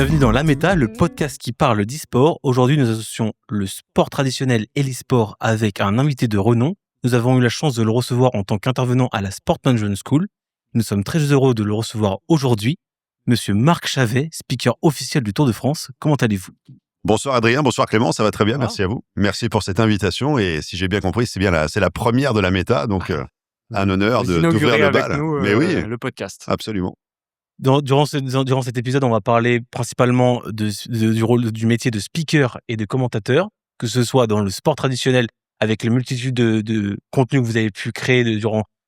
Bienvenue dans La Méta, le podcast qui parle d'e-sport. Aujourd'hui, nous associons le sport traditionnel et l'e-sport avec un invité de renom. Nous avons eu la chance de le recevoir en tant qu'intervenant à la Sport Management School. Nous sommes très heureux de le recevoir aujourd'hui. Monsieur Marc Chavet, speaker officiel du Tour de France. Comment allez-vous ? Bonsoir Adrien, bonsoir Clément, ça va très bien, merci à vous. Merci pour cette invitation et si j'ai bien compris, c'est la première de La Méta, donc un honneur d'ouvrir le bal. Mais oui, le podcast. Absolument. Durant cet épisode, on va parler principalement du rôle du métier de speaker et de commentateur, que ce soit dans le sport traditionnel avec les multitudes de contenus que vous avez pu créer depuis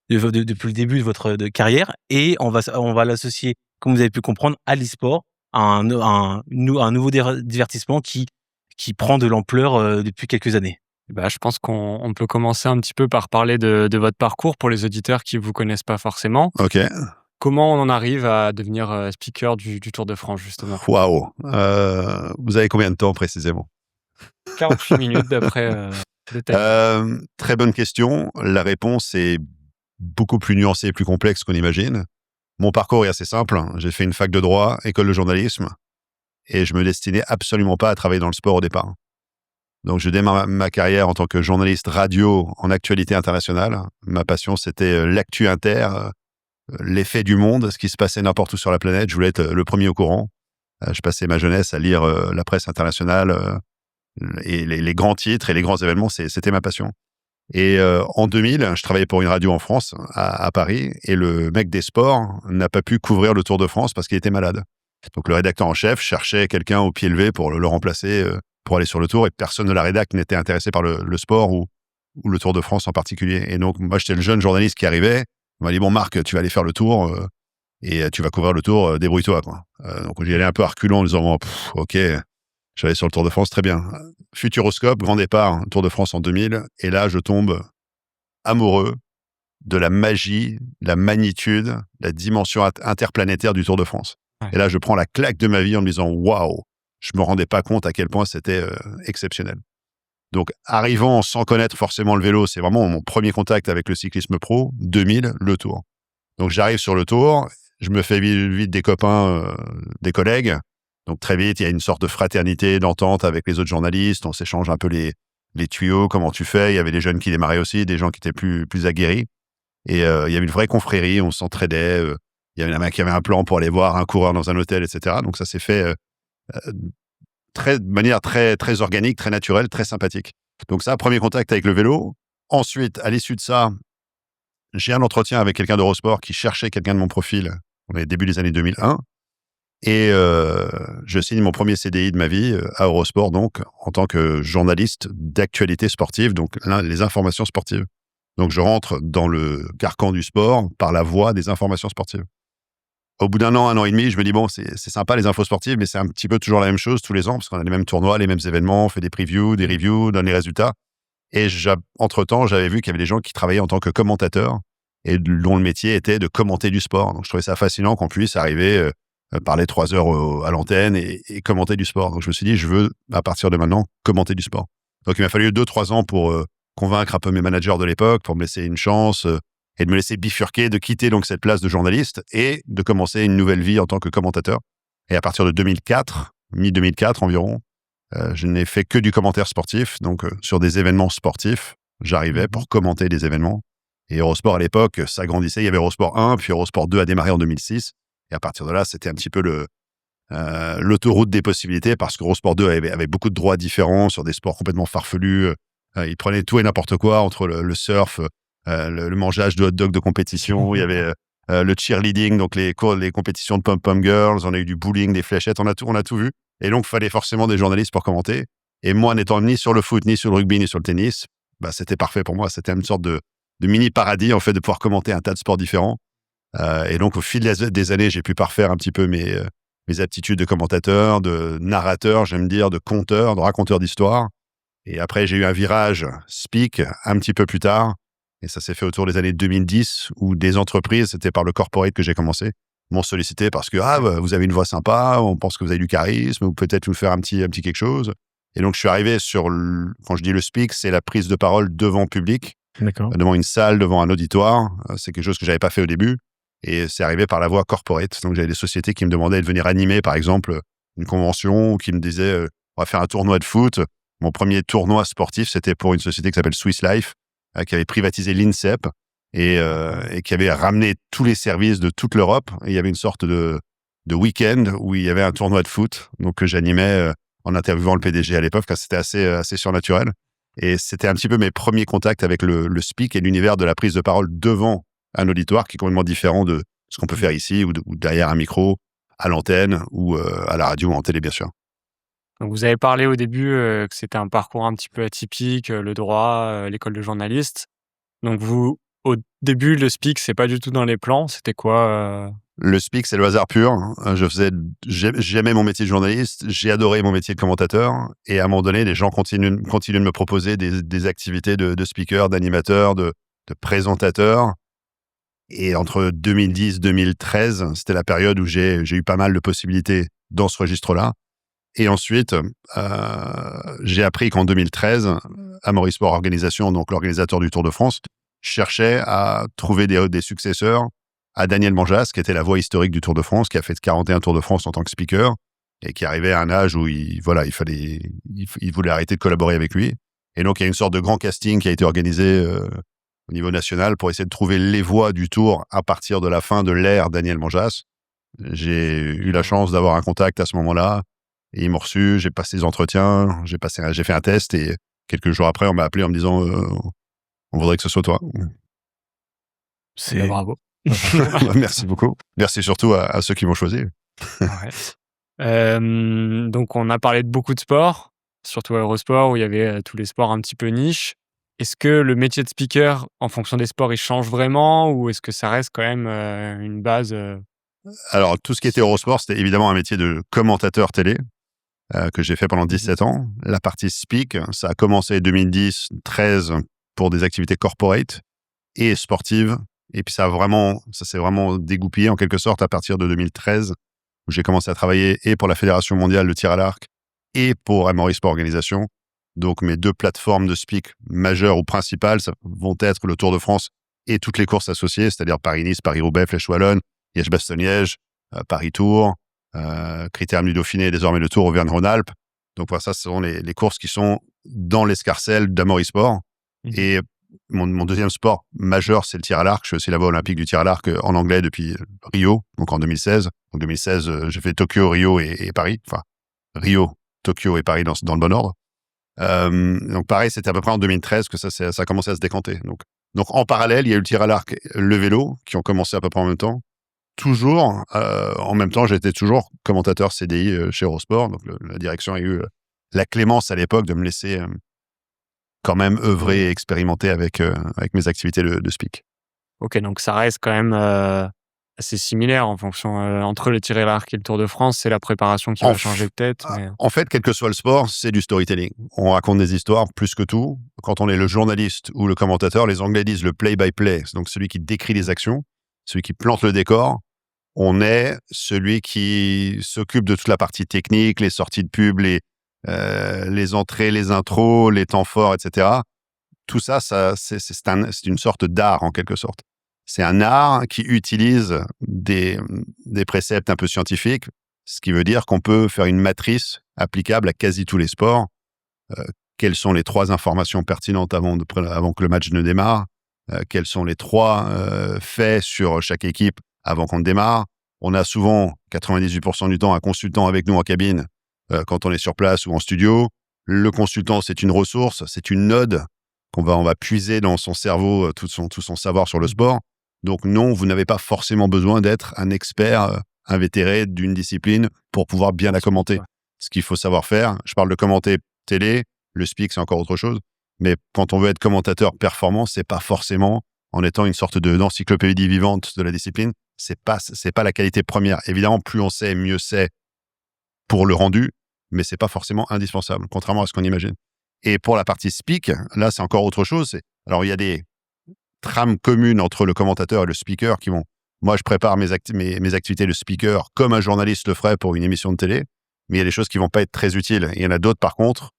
le début de votre carrière, et on va l'associer, comme vous avez pu comprendre, à l'e-sport, à un nouveau divertissement qui prend de l'ampleur depuis quelques années. Je pense qu'on peut commencer un petit peu par parler de votre parcours pour les auditeurs qui ne vous connaissent pas forcément. Ok. Comment on en arrive à devenir speaker du Tour de France, justement ? Waouh. Vous avez combien de temps précisément ? 48 minutes d'après le thème. Très bonne question. La réponse est beaucoup plus nuancée et plus complexe qu'on imagine. Mon parcours est assez simple. J'ai fait une fac de droit, école de journalisme, et je me destinais absolument pas à travailler dans le sport au départ. Donc, je démarre ma carrière en tant que journaliste radio en actualité internationale. Ma passion, c'était l'actu inter, l'effet du monde, ce qui se passait n'importe où sur la planète. Je voulais être le premier au courant. Je passais ma jeunesse à lire la presse internationale et les grands titres et les grands événements, c'était ma passion. Et en 2000, je travaillais pour une radio en France, à Paris, et le mec des sports n'a pas pu couvrir le Tour de France parce qu'il était malade. Donc le rédacteur en chef cherchait quelqu'un au pied levé pour le remplacer, pour aller sur le Tour, et personne de la rédac n'était intéressé par le sport ou le Tour de France en particulier. Et donc moi, j'étais le jeune journaliste qui arrivait. On m'a dit, bon Marc, tu vas aller faire le Tour et tu vas couvrir le Tour, débrouille-toi, quoi. Donc j'y allais un peu à reculons en disant, ok, j'allais sur le Tour de France, très bien. Futuroscope, grand départ, Tour de France en 2000, et là je tombe amoureux de la magie, la magnitude, la dimension interplanétaire du Tour de France. Ouais. Et là je prends la claque de ma vie en me disant, waouh, je me rendais pas compte à quel point c'était exceptionnel. Donc, arrivant sans connaître forcément le vélo, c'est vraiment mon premier contact avec le cyclisme pro, 2000, le Tour. Donc, j'arrive sur le Tour, je me fais vite des copains, des collègues. Donc, très vite, il y a une sorte de fraternité, d'entente avec les autres journalistes. On s'échange un peu les tuyaux, comment tu fais. Il y avait des jeunes qui démarraient aussi, des gens qui étaient plus aguerris. Et il y avait une vraie confrérie, on s'entraidait. Il y avait un mec qui avait un plan pour aller voir un coureur dans un hôtel, etc. Donc, ça s'est fait de manière très, très organique, très naturelle, très sympathique. Donc ça, premier contact avec le vélo. Ensuite, à l'issue de ça, j'ai un entretien avec quelqu'un d'Eurosport qui cherchait quelqu'un de mon profil. On est début des années 2001. Et je signe mon premier CDI de ma vie à Eurosport, donc en tant que journaliste d'actualité sportive, donc les informations sportives. Donc je rentre dans le carcan du sport par la voie des informations sportives. Au bout d'un an et demi, je me dis, bon, c'est sympa les infos sportives, mais c'est un petit peu toujours la même chose tous les ans, parce qu'on a les mêmes tournois, les mêmes événements, on fait des previews, des reviews, donne les résultats. Et entre-temps, j'avais vu qu'il y avait des gens qui travaillaient en tant que commentateurs et dont le métier était de commenter du sport. Donc, je trouvais ça fascinant qu'on puisse arriver, parler 3 heures à l'antenne et commenter du sport. Donc, je me suis dit, je veux, à partir de maintenant, commenter du sport. Donc, il m'a fallu 2-3 ans pour convaincre un peu mes managers de l'époque, pour me laisser une chance et de me laisser bifurquer, de quitter donc cette place de journaliste et de commencer une nouvelle vie en tant que commentateur. Et à partir de 2004, mi-2004 environ, je n'ai fait que du commentaire sportif. Donc, sur des événements sportifs, j'arrivais pour commenter des événements. Et Eurosport, à l'époque, s'agrandissait. Il y avait Eurosport 1, puis Eurosport 2 a démarré en 2006. Et à partir de là, c'était un petit peu l'autoroute des possibilités, parce que Eurosport 2 avait beaucoup de droits différents sur des sports complètement farfelus. Il prenait tout et n'importe quoi, entre le surf, le mangeage de hot dog de compétition. Il y avait le cheerleading, donc les compétitions de pom-pom girls. On a eu du bowling, des fléchettes, on a tout vu. Et donc, il fallait forcément des journalistes pour commenter. Et moi, n'étant ni sur le foot, ni sur le rugby, ni sur le tennis, c'était parfait pour moi. C'était une sorte de mini paradis, en fait, de pouvoir commenter un tas de sports différents. Et donc, au fil des années, j'ai pu parfaire un petit peu mes aptitudes de commentateur, de narrateur, j'aime dire, de conteur, de raconteur d'histoire. Et après, j'ai eu un virage speak un petit peu plus tard. Et ça s'est fait autour des années 2010, où des entreprises, c'était par le corporate que j'ai commencé, m'ont sollicité parce que vous avez une voix sympa, on pense que vous avez du charisme, ou peut-être nous faire un petit quelque chose. Et donc, je suis arrivé quand je dis le speak, c'est la prise de parole devant public, devant une salle, devant un auditoire. C'est quelque chose que j'avais pas fait au début. Et c'est arrivé par la voie corporate. Donc, j'avais des sociétés qui me demandaient de venir animer, par exemple, une convention qui me disait on va faire un tournoi de foot. Mon premier tournoi sportif, c'était pour une société qui s'appelle Swiss Life, qui avait privatisé l'INSEP et qui avait ramené tous les services de toute l'Europe. Et il y avait une sorte de week-end où il y avait un tournoi de foot, donc que j'animais en interviewant le PDG à l'époque, car c'était assez surnaturel. Et c'était un petit peu mes premiers contacts avec le speak et l'univers de la prise de parole devant un auditoire qui est complètement différent de ce qu'on peut faire ici ou derrière un micro, à l'antenne ou à la radio ou en télé, bien sûr. Donc vous avez parlé au début que c'était un parcours un petit peu atypique, le droit, l'école de journaliste. Donc vous, au début, le speak, c'est pas du tout dans les plans. C'était quoi Le speak, c'est le hasard pur. J'aimais mon métier de journaliste, j'ai adoré mon métier de commentateur. Et à un moment donné, les gens continuent de me proposer des activités de speaker, d'animateur, de présentateur. Et entre 2010 et 2013, c'était la période où j'ai eu pas mal de possibilités dans ce registre-là. Et ensuite, j'ai appris qu'en 2013, Amaury Sport Organisation, donc l'organisateur du Tour de France, cherchait à trouver des successeurs à Daniel Manjas, qui était la voix historique du Tour de France, qui a fait 41 Tours de France en tant que speaker et qui arrivait à un âge où il voulait arrêter de collaborer avec lui. Et donc, il y a une sorte de grand casting qui a été organisé au niveau national pour essayer de trouver les voix du Tour à partir de la fin de l'ère Daniel Manjas. J'ai eu la chance d'avoir un contact à ce moment-là. Et ils m'ont reçu, j'ai passé des entretiens, j'ai fait un test et quelques jours après, on m'a appelé en me disant on voudrait que ce soit toi. Bah, bravo. Merci beaucoup. Merci surtout à ceux qui m'ont choisi. Ouais. Donc on a parlé de beaucoup de sports, surtout Eurosport où il y avait tous les sports un petit peu niche. Est-ce que le métier de speaker, en fonction des sports, il change vraiment ou est-ce que ça reste quand même une base Alors, tout ce qui était Eurosport, c'était évidemment un métier de commentateur télé que j'ai fait pendant 17 ans. La partie speak, ça a commencé 2010-13 pour des activités corporate et sportives. Et puis ça s'est vraiment dégoupillé en quelque sorte à partir de 2013 où j'ai commencé à travailler et pour la Fédération mondiale de tir à l'arc et pour Amaury Sport Organisation. Donc mes deux plateformes de speak majeures ou principales vont être le Tour de France et toutes les courses associées, c'est-à-dire Paris-Nice, Paris-Roubaix, Flèche-Wallonne, Liège-Bastogne-Liège, Paris-Tour, Critérium du Dauphiné et désormais le Tour Auvergne-Rhône-Alpes. Donc voilà, ça, ce sont les courses qui sont dans l'escarcelle d'Amaury Sport. Et mon deuxième sport majeur, c'est le tir à l'arc. Je suis aussi la voix olympique du tir à l'arc en anglais depuis Rio, donc en 2016. En 2016, j'ai fait Tokyo, Rio et Paris. Enfin, Rio, Tokyo et Paris dans le bon ordre. Donc pareil, c'était à peu près en 2013 que ça a commencé à se décanter. Donc en parallèle, il y a eu le tir à l'arc, le vélo, qui ont commencé à peu près en même temps. Toujours, en même temps, j'étais toujours commentateur CDI chez Eurosport. Donc la direction a eu la clémence à l'époque de me laisser quand même œuvrer et expérimenter avec mes activités de speak. Ok, donc ça reste quand même assez similaire en fonction entre le tir à l'arc et le Tour de France. C'est la préparation qui va changer peut-être. Mais... En fait, quel que soit le sport, c'est du storytelling. On raconte des histoires plus que tout. Quand on est le journaliste ou le commentateur, les Anglais disent le play-by-play, donc celui qui décrit les actions, celui qui plante le décor. On est celui qui s'occupe de toute la partie technique, les sorties de pub, les entrées, les intros, les temps forts, etc. Tout ça, c'est une sorte d'art en quelque sorte. C'est un art qui utilise des préceptes un peu scientifiques, ce qui veut dire qu'on peut faire une matrice applicable à quasi tous les sports. Quelles sont les 3 informations pertinentes avant que le match ne démarre? Quels sont les 3 faits sur chaque équipe avant qu'on ne démarre? On a souvent, 98% du temps, un consultant avec nous en cabine quand on est sur place ou en studio. Le consultant, c'est une ressource, c'est une node on va puiser dans son cerveau tout son savoir sur le sport. Donc non, vous n'avez pas forcément besoin d'être un expert invétéré d'une discipline pour pouvoir bien la commenter. Ce qu'il faut savoir faire, je parle de commenter télé, le speak, c'est encore autre chose. Mais quand on veut être commentateur performant, c'est pas forcément en étant une sorte d'encyclopédie vivante de la discipline. C'est pas la qualité première. Évidemment, plus on sait, mieux c'est pour le rendu, mais c'est pas forcément indispensable, contrairement à ce qu'on imagine. Et pour la partie speak, là, c'est encore autre chose. Alors, il y a des trames communes entre le commentateur et le speaker qui vont... Moi, je prépare mes activités de speaker comme un journaliste le ferait pour une émission de télé, mais il y a des choses qui vont pas être très utiles. Il y en a d'autres, par contre,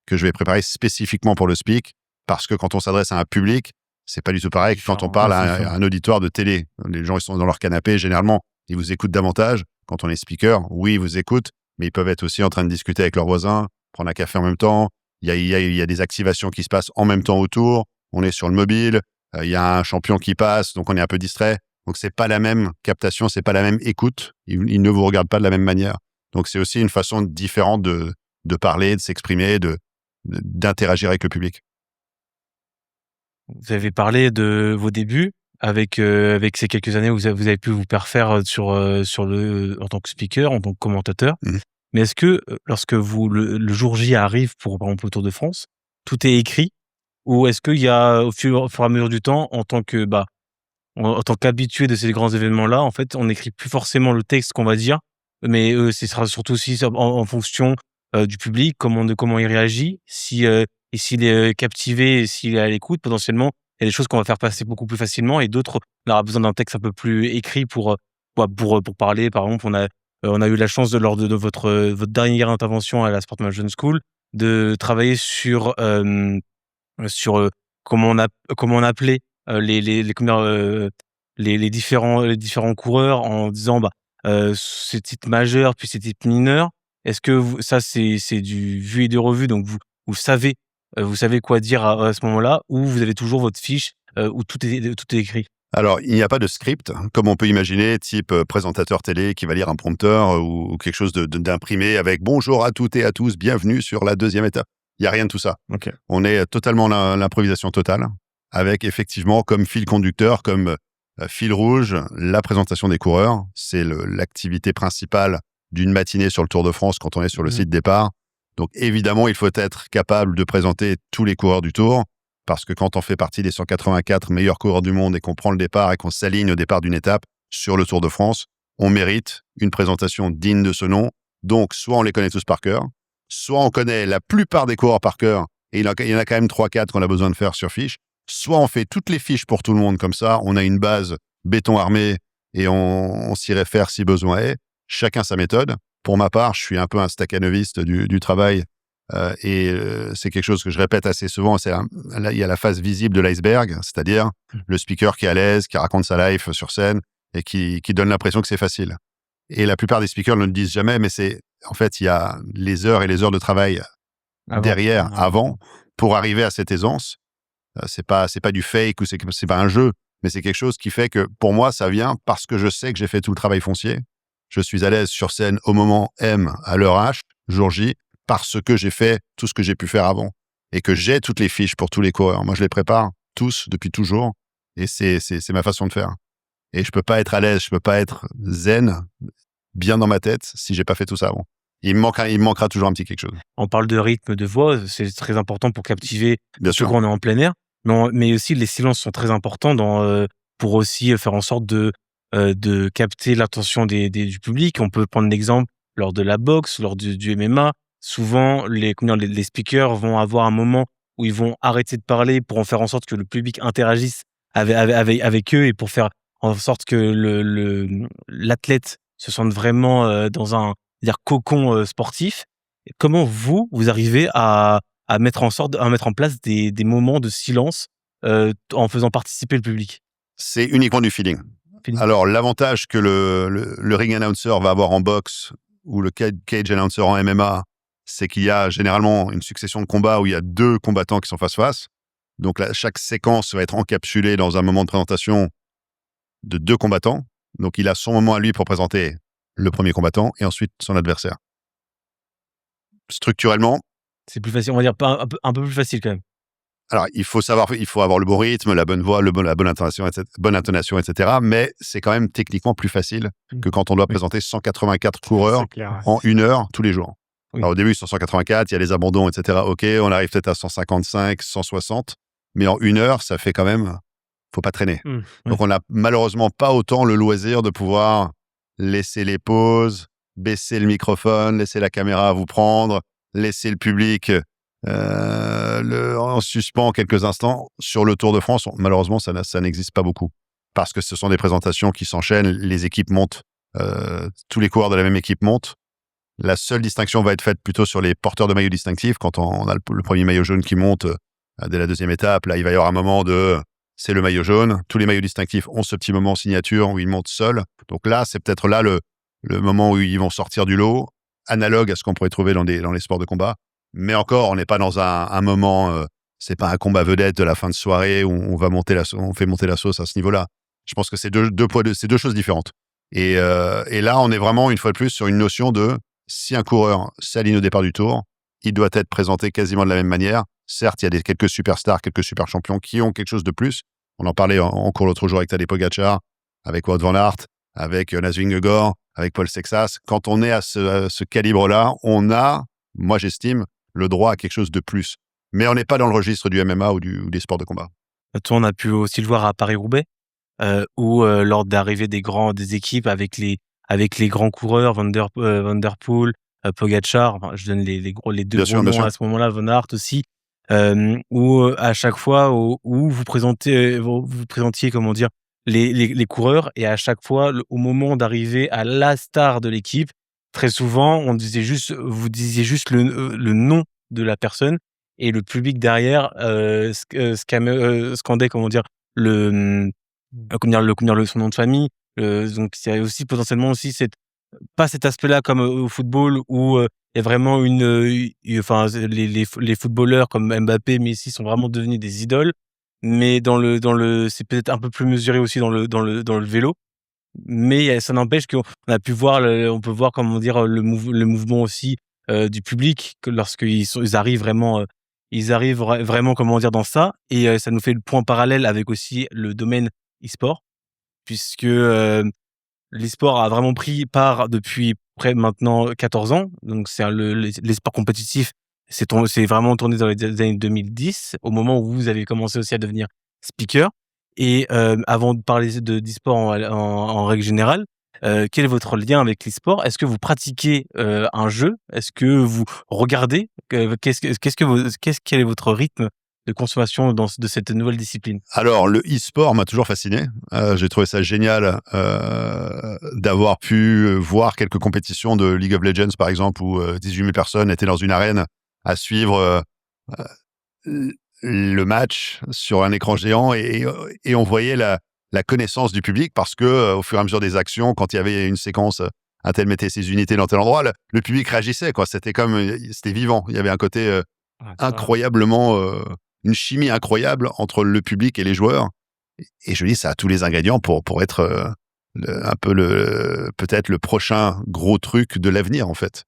que je vais préparer spécifiquement pour le speak, parce que quand on s'adresse à un public, c'est pas du tout pareil que quand on parle à un auditoire de télé. Les gens, ils sont dans leur canapé, généralement, ils vous écoutent davantage. Quand on est speaker, oui, ils vous écoutent, mais ils peuvent être aussi en train de discuter avec leurs voisins, prendre un café en même temps. Il y a des activations qui se passent en même temps autour. On est sur le mobile. Il y a un champion qui passe, donc on est un peu distrait. Donc, c'est pas la même captation, c'est pas la même écoute. Ils ne vous regardent pas de la même manière. Donc, c'est aussi une façon différente de parler, de s'exprimer, d'interagir avec le public. Vous avez parlé de vos débuts avec ces quelques années où vous avez pu vous faire en tant que speaker, en tant que commentateur. Mmh. Mais est-ce que lorsque le jour J arrive pour, par exemple, le Tour de France, tout est écrit? Ou est-ce qu'il y a, au fur et à mesure du temps, en tant qu'habitué de ces grands événements-là, en fait, on n'écrit plus forcément le texte qu'on va dire, mais ce sera surtout aussi en fonction du public, comment il réagit, et s'il est captivé, et s'il est à l'écoute, potentiellement, il y a des choses qu'on va faire passer beaucoup plus facilement, et d'autres, on aura besoin d'un texte un peu plus écrit pour parler. Par exemple, on a eu la chance lors de votre dernière intervention à la Sportman Jeune School, de travailler sur comment on appelait les différents coureurs, en disant ce titre majeur puis ces titres mineurs. Est-ce que ça c'est du vu et du revu, donc vous savez quoi dire à ce moment-là, ou vous avez toujours votre fiche où tout est écrit? Alors, il n'y a pas de script, comme on peut imaginer, type présentateur télé qui va lire un prompteur ou quelque chose d'imprimé avec « Bonjour à toutes et à tous, bienvenue sur la 2e étape ». Il n'y a rien de tout ça. OK. On est totalement dans l'improvisation totale, avec effectivement comme fil conducteur, comme fil rouge, la présentation des coureurs. C'est l'activité principale d'une matinée sur le Tour de France quand on est sur le site départ. Donc évidemment, il faut être capable de présenter tous les coureurs du Tour, parce que quand on fait partie des 184 meilleurs coureurs du monde et qu'on prend le départ et qu'on s'aligne au départ d'une étape sur le Tour de France, on mérite une présentation digne de ce nom. Donc, soit on les connaît tous par cœur, soit on connaît la plupart des coureurs par cœur, et il y en a quand même 3-4 qu'on a besoin de faire sur fiche, soit on fait toutes les fiches pour tout le monde comme ça, on a une base béton armé et on s'y réfère si besoin est. Chacun sa méthode. Pour ma part, je suis un peu un stakhanoviste du travail, c'est quelque chose que je répète assez souvent. Là, il y a la face visible de l'iceberg, c'est-à-dire le speaker qui est à l'aise, qui raconte sa life sur scène et qui donne l'impression que c'est facile. Et la plupart des speakers ne le disent jamais, mais en fait, il y a les heures et les heures de travail avant, pour arriver à cette aisance. C'est pas du fake ou c'est pas un jeu, mais c'est quelque chose qui fait que pour moi, ça vient parce que je sais que j'ai fait tout le travail foncier. Je suis à l'aise sur scène au moment M, à l'heure H, jour J, parce que j'ai fait tout ce que j'ai pu faire avant et que j'ai toutes les fiches pour tous les coureurs. Moi, je les prépare tous depuis toujours et c'est ma façon de faire. Et je peux pas être à l'aise, je peux pas être zen, bien dans ma tête, si j'ai pas fait tout ça avant. Il me manquera toujours un petit quelque chose. On parle de rythme de voix, c'est très important pour captiver, Bien surtout sûr. quand on est en plein air. Mais aussi les silences sont très importants pour aussi faire en sorte de capter l'attention du public. On peut prendre l'exemple lors de la boxe, lors du MMA. Souvent, les speakers vont avoir un moment où ils vont arrêter de parler pour en faire en sorte que le public interagisse avec eux, et pour faire en sorte que l'athlète se sente vraiment dans un cocon sportif. Comment vous arrivez à mettre en place des moments de silence en faisant participer le public? C'est uniquement du feeling. Alors, l'avantage que le ring announcer va avoir en boxe ou le cage announcer en MMA, c'est qu'il y a généralement une succession de combats où il y a 2 combattants qui sont face-face. Donc là, chaque séquence va être encapsulée dans un moment de présentation de 2 combattants. Donc, il a son moment à lui pour présenter le premier combattant et ensuite son adversaire. Structurellement, c'est plus facile, on va dire, un peu plus facile quand même. Alors, il faut avoir le bon rythme, la bonne voix, la bonne intonation, etc. Mais c'est quand même techniquement plus facile que quand on doit présenter 184 coureurs en 1 heure tous les jours. Oui. Alors, au début, ils sont 184, il y a les abandons, etc. OK, on arrive peut-être à 155, 160. Mais en 1 heure, ça fait quand même... faut pas traîner. Donc, on n'a malheureusement pas autant le loisir de pouvoir laisser les pauses, baisser le microphone, laisser la caméra vous prendre, laisser le public... en suspens quelques instants. Sur le Tour de France, malheureusement, ça n'existe pas beaucoup. Parce que ce sont des présentations qui s'enchaînent, les équipes montent, tous les coureurs de la même équipe montent. La seule distinction va être faite plutôt sur les porteurs de maillots distinctifs. Quand on a le premier maillot jaune qui monte dès la 2e étape, là, il va y avoir un moment c'est le maillot jaune. Tous les maillots distinctifs ont ce petit moment signature où ils montent seuls. Donc là, c'est peut-être là le moment où ils vont sortir du lot. analogue à ce qu'on pourrait trouver dans les sports de combat. Mais encore, on n'est pas dans un moment, c'est pas un combat vedette de la fin de soirée où on fait monter la sauce à ce niveau-là. Je pense que c'est c'est deux choses différentes. Et là, on est vraiment, une fois de plus, sur une notion de si un coureur s'aligne au départ du tour, il doit être présenté quasiment de la même manière. Certes, il y a quelques superstars, quelques super champions qui ont quelque chose de plus. On en parlait en cours l'autre jour avec Tadej Pogacar, avec Wout van Aert, avec Jonas Vingegaard, avec Paul Sexas. Quand on est à ce calibre-là, on a, moi j'estime, le droit à quelque chose de plus. Mais on n'est pas dans le registre du MMA ou des sports de combat. Toi, on a pu aussi le voir à Paris-Roubaix, où lors d'arrivée des équipes avec les grands coureurs, Van Der Poel, Pogacar, enfin, je donne les deux Bien gros sûr. noms à ce moment-là, Van Aert aussi, où à chaque fois où vous présentiez, comment dire, les coureurs, et à chaque fois, au moment d'arriver à la star de l'équipe, très souvent, vous disiez juste le nom de la personne, et le public derrière scandait, comment dire, son nom de famille. Donc il y a aussi potentiellement aussi pas cet aspect-là comme au football où il y a vraiment enfin les footballeurs comme Mbappé, Messi sont vraiment devenus des idoles, mais c'est peut-être un peu plus mesuré aussi dans le vélo. Mais ça n'empêche qu'on a pu voir on peut voir, comment dire, le mouvement aussi du public, que ils arrivent vraiment, vraiment, comment dire, dans ça, et ça nous fait le point parallèle avec aussi le domaine e-sport, puisque l'e-sport a vraiment pris part depuis près maintenant 14 ans. Donc c'est les sports compétitifs, c'est vraiment tourné dans les années 2010, au moment où vous avez commencé aussi à devenir speaker. Et avant de parler d'e-sport en règle générale, quel est votre lien avec l'e-sport? Est-ce que vous pratiquez un jeu? Est-ce que vous regardez? Quel est votre rythme de consommation de cette nouvelle discipline? Alors, le e-sport m'a toujours fasciné. J'ai trouvé ça génial d'avoir pu voir quelques compétitions de League of Legends, par exemple, où 18 000 personnes étaient dans une arène à suivre le match sur un écran géant, et on voyait la connaissance du public, parce que au fur et à mesure des actions, quand il y avait une séquence, un tel mettait ses unités dans tel endroit, le public réagissait, quoi. C'était vivant. Il y avait un côté incroyablement... une chimie incroyable entre le public et les joueurs. Et je dis, ça a tous les ingrédients pour être peut-être le prochain gros truc de l'avenir, en fait.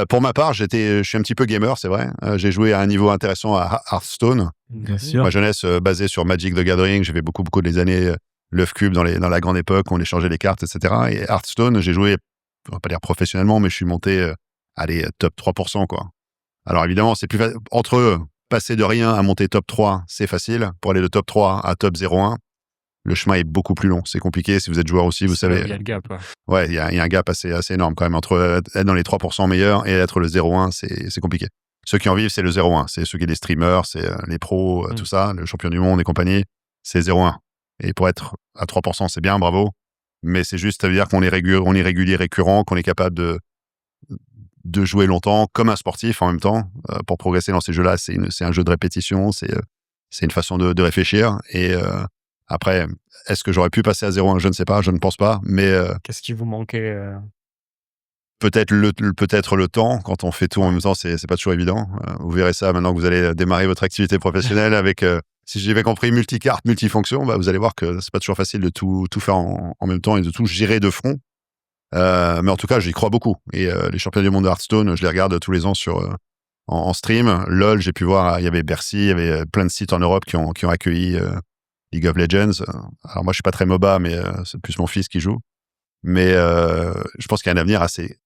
Pour ma part, je suis un petit peu gamer, c'est vrai. J'ai joué à un niveau intéressant à Hearthstone. Bien sûr. Ma jeunesse basée sur Magic the Gathering. J'ai fait beaucoup des années Love Cube dans la grande époque où on échangeait les cartes, etc. Et Hearthstone, j'ai joué, on va pas dire professionnellement, mais je suis monté, top 3%, quoi. Alors évidemment, c'est plus facile. Entre eux, passer de rien à monter top 3, c'est facile. Pour aller de top 3 à top 0,1, le chemin est beaucoup plus long. C'est compliqué. Si vous êtes joueur aussi, vous savez. Il y a le gap. Ouais, il y a un gap assez énorme quand même entre être dans les 3% meilleurs et être le 0,1, c'est compliqué. Ceux qui en vivent, c'est le 0,1. C'est ceux qui sont des streamers, c'est les pros, tout ça, le champion du monde et compagnie, c'est 0,1. Et pour être à 3%, c'est bien, bravo. Mais c'est juste, ça veut dire qu'on est régulier, récurrent, qu'on est capable de jouer longtemps comme un sportif en même temps. Pour progresser dans ces jeux-là, c'est un jeu de répétition, c'est une façon de réfléchir. Et après, est-ce que j'aurais pu passer à 0,1? Je ne sais pas, je ne pense pas. Mais qu'est-ce qui vous manquait? Peut-être le temps. Quand on fait tout en même temps, c'est pas toujours évident. Vous verrez ça maintenant que vous allez démarrer votre activité professionnelle avec, si j'ai bien compris, multicarte, multifonction. Vous allez voir que c'est pas toujours facile de tout faire en même temps et de tout gérer de front. Mais en tout cas, j'y crois beaucoup. Et les championnats du monde de Hearthstone, je les regarde tous les ans en stream. LOL, j'ai pu voir, il y avait Bercy, il y avait plein de sites en Europe qui ont accueilli League of Legends. Alors moi, je suis pas très MOBA, mais c'est plus mon fils qui joue. Mais je pense qu'il y a un avenir assez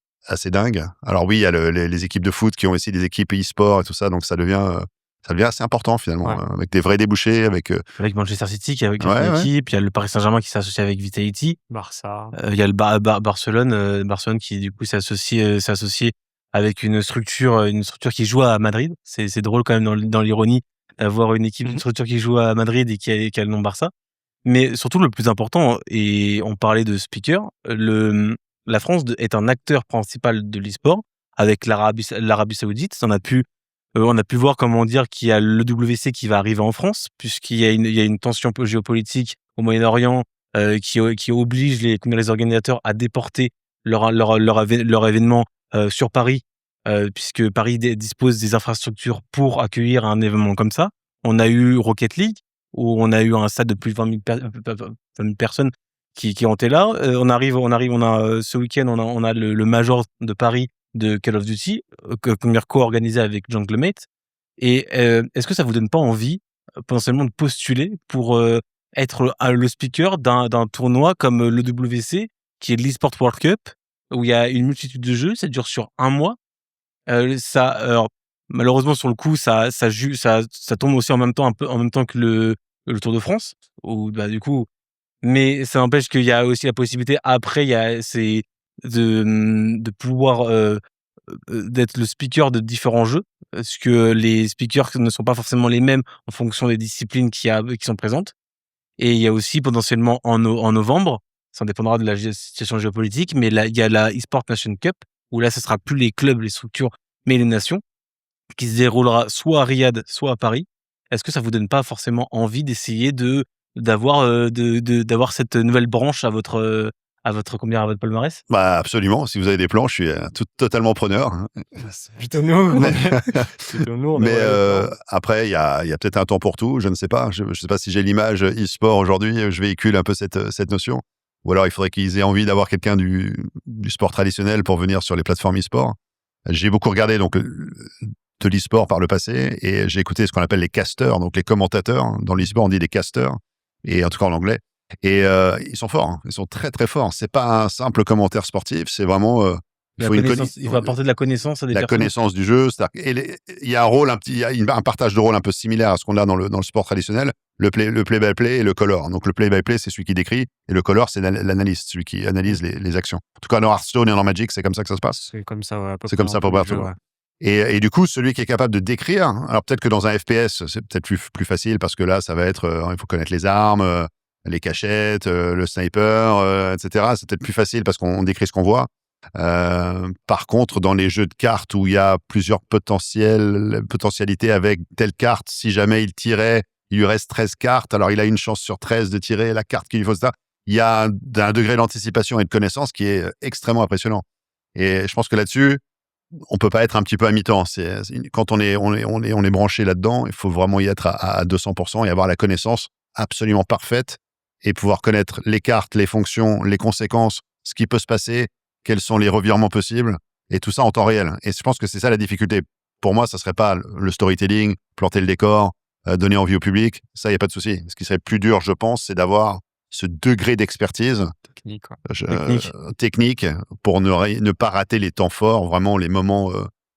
dingue. Alors oui, il y a les équipes de foot qui ont aussi des équipes e-sport et tout ça, donc ça devient assez important finalement, avec des vrais débouchés, avec Manchester City qui a une équipe, il y a le Paris Saint-Germain qui s'associe avec Vitality, Barça. Il y a le Barcelone qui du coup s'est associé avec une structure qui joue à Madrid. C'est drôle quand même dans l'ironie d'avoir une équipe, une structure qui joue à Madrid et qui a le nom Barça. Mais surtout, le plus important, et on parlait de speaker, la France est un acteur principal de l'e-sport avec l'Arabie Saoudite. On a pu voir, comment dire, qu'il y a le WC qui va arriver en France, puisqu'il y a une tension géopolitique au Moyen-Orient qui oblige les organisateurs à déporter leur événement sur Paris, puisque Paris dispose des infrastructures pour accueillir un événement comme ça. On a eu Rocket League, où on a eu un stade de plus de 20 000 personnes qui ont été là. On a ce week-end, on a le Major de Paris de Call of Duty, co-organisé avec Junglemate. Et est-ce que ça vous donne pas envie potentiellement de postuler pour être le speaker d'un tournoi comme le WC, qui est l'eSport World Cup, où il y a une multitude de jeux, ça dure sur un mois. Alors, malheureusement sur le coup, ça tombe aussi en même temps que le Tour de France, où bah, du coup, mais ça n'empêche qu'il y a aussi la possibilité après, c'est de pouvoir d'être le speaker de différents jeux, parce que les speakers ne sont pas forcément les mêmes en fonction des disciplines qui sont présentes. Et il y a aussi potentiellement en novembre, ça dépendra de la situation géopolitique, mais là, il y a la eSport Nation Cup, où là, ce sera plus les clubs, les structures, mais les nations, qui se déroulera soit à Riyad, soit à Paris. Est-ce que ça vous donne pas forcément envie d'essayer d'avoir cette nouvelle branche à votre palmarès? Bah, absolument. Si vous avez des plans, je suis totalement preneur. C'est plutôt nous. Mais, Plutôt nous, on mais aimerait le faire. après, il y a peut-être un temps pour tout. Je ne sais pas. Je ne sais pas si j'ai l'image e-sport aujourd'hui. Je véhicule un peu cette notion. Ou alors, il faudrait qu'ils aient envie d'avoir quelqu'un du sport traditionnel pour venir sur les plateformes e-sport. J'ai beaucoup regardé donc de l'e-sport par le passé et j'ai écouté ce qu'on appelle les casters, donc les commentateurs. Dans l'e-sport, on dit des casters, et en tout cas en anglais. Et ils sont forts, hein. Ils sont très très forts. C'est pas un simple commentaire sportif, c'est vraiment Il faut apporter de la connaissance à des la personnes. connaissance du jeu. Il y a un rôle, il y a un partage de rôle un peu similaire à ce qu'on a dans le sport traditionnel. Le play-by-play et le color. Donc le play-by-play, c'est celui qui décrit, et le color, c'est l'analyste, celui qui analyse les actions. En tout cas, dans Hearthstone et dans Magic, c'est comme ça que ça se passe. C'est comme ça, ouais, à peu C'est près comme ça dans pour tous les partout. jeux, ouais. Et du coup, celui qui est capable de décrire, alors peut-être que dans un FPS, c'est peut-être plus facile parce que là, ça va être, il faut connaître les armes, les cachettes, le sniper, etc. C'est peut-être plus facile parce qu'on décrit ce qu'on voit. Par contre, dans les jeux de cartes où il y a plusieurs potentialités avec telle carte, si jamais il tirait, il lui reste 13 cartes, alors il a une chance sur 13 de tirer la carte qu'il lui faut, ça. Il y a un degré d'anticipation et de connaissance qui est extrêmement impressionnant. Et je pense que là-dessus, on peut pas être un petit peu à mi-temps. Quand on est branché là-dedans, il faut vraiment y être à 200% et avoir la connaissance absolument parfaite et pouvoir connaître les cartes, les fonctions, les conséquences, ce qui peut se passer, quels sont les revirements possibles, et tout ça en temps réel. Et je pense que c'est ça la difficulté. Pour moi, ça serait pas le storytelling, planter le décor, donner envie au public. Ça, il y a pas de souci. Ce qui serait plus dur, je pense, c'est d'avoir ce degré d'expertise Technique, quoi. technique pour ne pas rater les temps forts, vraiment les moments,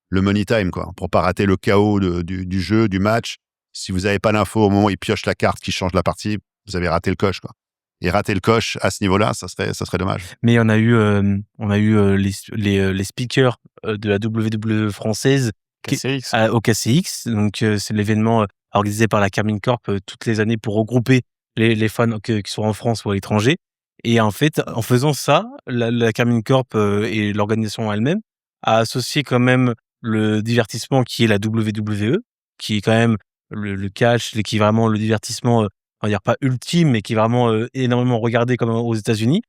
le money time, quoi, pour pas rater le chaos du jeu, du match. Si vous n'avez pas l'info au moment où il pioche la carte qui change la partie, vous avez raté le coche, quoi. Et rater le coche à ce niveau-là, ça serait dommage. Mais on a eu les speakers de la WWE française KCX. au KCX. Donc c'est l'événement organisé par la Carmine Corp toutes les années pour regrouper les fans qui sont en France ou à l'étranger. Et en fait, en faisant ça, la Carmine Corp et l'organisation elle-même a associé quand même le divertissement qui est la WWE, qui est quand même le catch, qui est vraiment le divertissement, on va dire pas ultime, mais qui est vraiment énormément regardé comme aux États-Unis.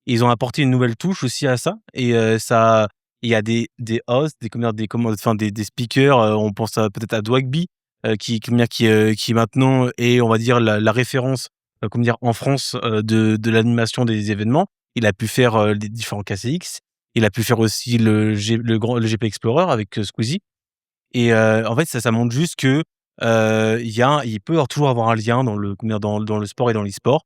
Ils ont apporté une nouvelle touche aussi à ça, et ça, il y a des hosts, des speakers. On pense peut-être à Dwagby, qui maintenant est, on va dire, la référence, en France, de l'animation des événements. Il a pu faire les différents KCX. Il a pu faire aussi le GP Explorer avec Squeezie. Et en fait, ça montre juste que il peut toujours avoir un lien dans le sport et dans l'e-sport.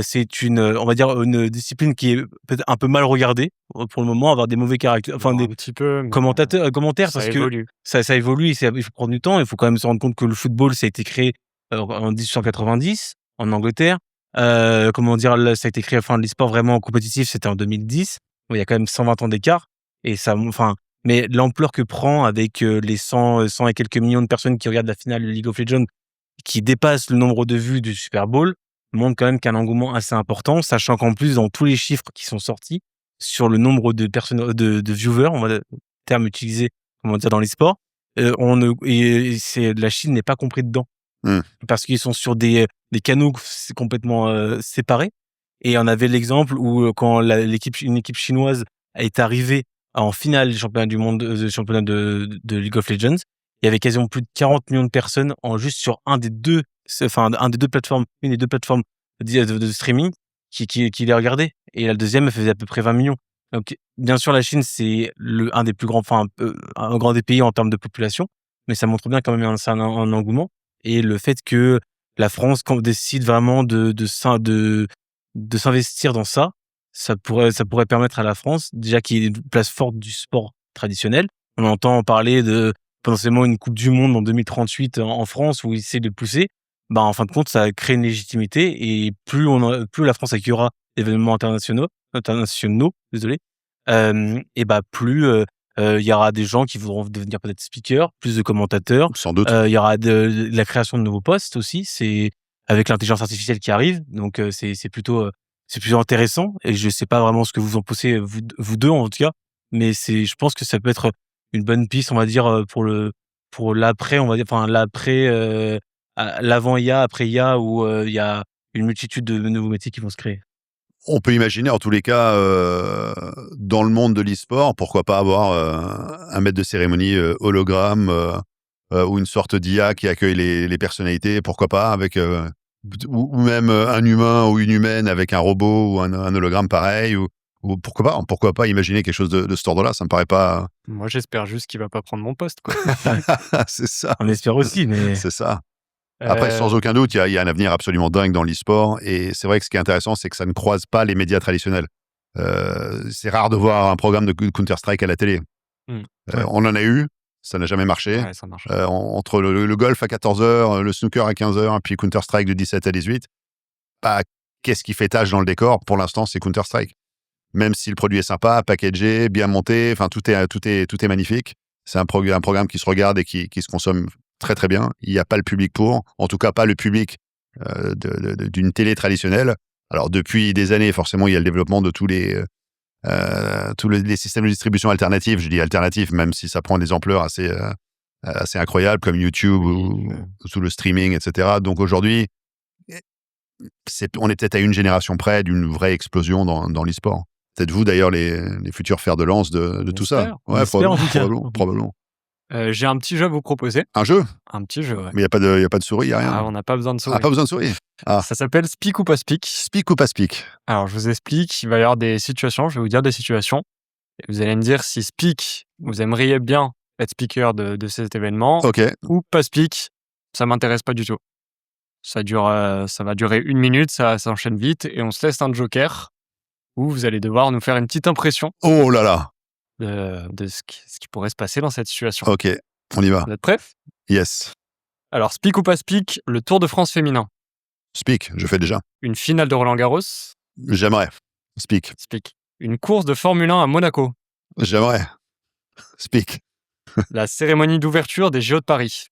C'est on va dire, une discipline qui est peut-être un peu mal regardée pour le moment, avoir des mauvais caractères, Un des petit peu, mais commentaires, ça parce que évolue. ça évolue, il faut prendre du temps. Il faut quand même se rendre compte que le football, ça a été créé en 1890 en Angleterre. Ça a été créé, l'e-sport vraiment compétitif, c'était en 2010. Bon, il y a quand même 120 ans d'écart, et mais l'ampleur que prend avec les 100 et quelques millions de personnes qui regardent la finale de League of Legends, qui dépasse le nombre de vues du Super Bowl, montre quand même qu'un engouement assez important, sachant qu'en plus, dans tous les chiffres qui sont sortis sur le nombre de personnes, de viewers, on va terme utilisé, dans les sports, la Chine n'est pas compris dedans. Parce qu'ils sont sur des canaux complètement séparés. Et on avait l'exemple où quand une équipe chinoise est arrivée en finale du championnat du monde, championnat de League of Legends, il y avait quasiment plus de 40 millions de personnes juste sur une des deux plateformes de streaming qui les regardait. Et la deuxième, elle faisait à peu près 20 millions. Donc, bien sûr, la Chine, c'est un des plus grands, un grand des pays en termes de population, mais ça montre bien quand même un engouement. Et le fait que la France, quand on décide vraiment de s'investir dans ça, ça pourrait permettre à la France, déjà qu'il y ait une place forte du sport traditionnel. On entend parler de potentiellement une Coupe du Monde en 2038 en France où ils essaient de pousser. En fin de compte, ça crée une légitimité et plus la France accueillera d'événements internationaux, désolé, plus il y aura des gens qui voudront devenir peut-être speakers, plus de commentateurs. Sans doute. Il y aura de la création de nouveaux postes aussi. C'est avec l'intelligence artificielle qui arrive, donc c'est plutôt intéressant. Et je sais pas vraiment ce que vous en pensez vous deux en tout cas, mais je pense que ça peut être une bonne piste, on va dire, pour l'après, on va dire, enfin l'après, l'avant IA, après IA, où il y a une multitude de nouveaux métiers qui vont se créer. On peut imaginer, en tous les cas, dans le monde de l'e-sport, pourquoi pas avoir un maître de cérémonie hologramme ou une sorte d'IA qui accueille les personnalités, pourquoi pas, avec ou même un humain ou une humaine avec un robot ou un hologramme pareil, ou pourquoi pas imaginer quelque chose de cet ordre-là, ça me paraît pas... Moi, j'espère juste qu'il va pas prendre mon poste, quoi. C'est ça. On espère aussi, mais... C'est ça. Après, sans aucun doute, il y a un avenir absolument dingue dans l'e-sport. Et c'est vrai que ce qui est intéressant, c'est que ça ne croise pas les médias traditionnels. C'est rare de voir un programme de Counter-Strike à la télé. Ouais. On en a eu, ça n'a jamais marché. Ouais, ça marche. Entre le golf à 14h, le snooker à 15h, et puis Counter-Strike de 17 à 18, qu'est-ce qui fait tâche dans le décor? Pour l'instant, c'est Counter-Strike. Même si le produit est sympa, packagé, bien monté, enfin tout est magnifique. C'est un programme qui se regarde et qui se consomme très très bien. Il n'y a pas le public pour, en tout cas pas le public d'une télé traditionnelle. Alors depuis des années, forcément, il y a le développement de tous les systèmes de distribution alternatifs. Je dis alternatifs, même si ça prend des ampleurs assez incroyables, comme YouTube ou tout le streaming, etc. Donc aujourd'hui, on est peut-être à une génération près d'une vraie explosion dans l'e-sport. Peut-être vous d'ailleurs les futurs fers de lance de tout ça. Ouais, probablement. J'ai un petit jeu à vous proposer. Un jeu? Un petit jeu, ouais. Mais il n'y a pas de souris, il n'y a rien. On n'a pas besoin de souris. Pas besoin de souris. Ça s'appelle Speak ou pas Speak. Speak ou pas Speak? Alors, je vous explique. Il va y avoir des situations. Je vais vous dire des situations. Et vous allez me dire si Speak, vous aimeriez bien être speaker de cet événement. Ok. Ou pas Speak, ça m'intéresse pas du tout. Ça va durer 1 minute, ça s'enchaîne vite. Et on se laisse un joker où vous allez devoir nous faire une petite impression. Oh là là. De ce qui pourrait se passer dans cette situation. Ok, on y va. Vous êtes prêts? Yes. Alors, Speak ou pas Speak, le Tour de France féminin. Speak, je fais déjà. Une finale de Roland-Garros. J'aimerais. Speak. Speak. Une course de Formule 1 à Monaco. J'aimerais. Speak. La cérémonie d'ouverture des JO de Paris.